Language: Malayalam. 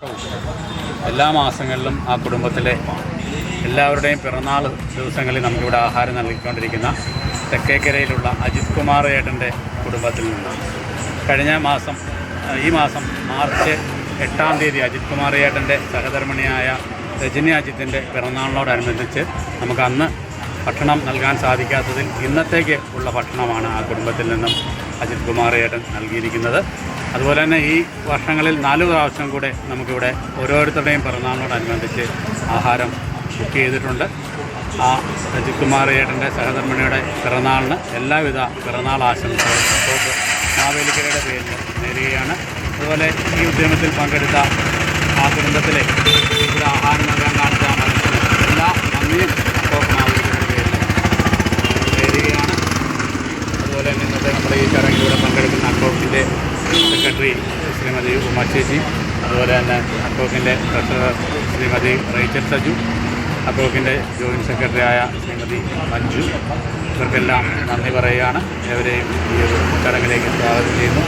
എല്ലാ മാസങ്ങളിലും ആ കുടുംബത്തിലെ എല്ലാവരുടെയും പിറന്നാൾ ദിവസങ്ങളിൽ നമുക്കിവിടെ ആഹാരം നൽകിക്കൊണ്ടിരിക്കുന്ന തെക്കേക്കരയിലുള്ള അജിത് കുമാർ ഏട്ടൻ്റെ കുടുംബത്തിൽ നിന്ന് കഴിഞ്ഞ മാസം ഈ മാസം മാർച്ച് 8-ാം തീയതി അജിത് കുമാർ ഏട്ടൻ്റെ സഹധർമ്മിണിയായ രജനി അജിത്തിൻ്റെ പിറന്നാളിനോടനുബന്ധിച്ച് നമുക്ക് അന്ന് ഭക്ഷണം നൽകാൻ സാധിക്കാത്തതിൽ ഇന്നത്തേക്ക് ഉള്ള ഭക്ഷണമാണ് ആ കുടുംബത്തിൽ നിന്നും അജിത് കുമാർ ഏട്ടൻ നൽകിയിരിക്കുന്നത്. അതുപോലെ തന്നെ ഈ വർഷങ്ങളിൽ 4 പ്രാവശ്യം കൂടെ നമുക്കിവിടെ ഓരോരുത്തരുടെയും പിറന്നാളിനോടനുബന്ധിച്ച് ആഹാരം ബുക്ക് ചെയ്തിട്ടുണ്ട്. ആ അജിത് കുമാർ ഏട്ടൻ്റെ സഹധർമ്മിണിയുടെ പിറന്നാളിന് എല്ലാവിധ പിറന്നാൾ ആശംസകളും നമുക്ക് മാവേലിക്കരയുടെ പേരിൽ നേരുകയാണ്. അതുപോലെ ഈ ഉദ്യമത്തിൽ പങ്കെടുത്ത ആ കുടുംബത്തിലെ ഇവിടെ ആഹാരം നൽകാൻ കാണിച്ച മനസ്സിന് എല്ലാ നന്ദിയും നമുക്ക് മാവേലിക്കരയുടെ പേരിൽ നേരുകയാണ്. അതുപോലെ തന്നെ ഇന്നത്തെ നമ്മുടെ ഈ ചടങ്ങിലൂടെ പങ്കെടുക്കുന്ന അക്കോക്കിൻ്റെ സെക്രട്ടറി ശ്രീമതി ഉമ ചേച്ചി, അതുപോലെ തന്നെ അക്കോക്കിൻ്റെ ട്രഷറർ ശ്രീമതി റേച്ചൽ സജു, അക്കോക്കിൻ്റെ ജോയിൻറ്റ് സെക്രട്ടറിയായ ശ്രീമതി മഞ്ജു, ഇവർക്കെല്ലാം നന്ദി പറയുകയാണ്. ഏവരെയും ഈ ഒരു ചടങ്ങിലേക്ക് സ്വാഗതം ചെയ്യുന്നു.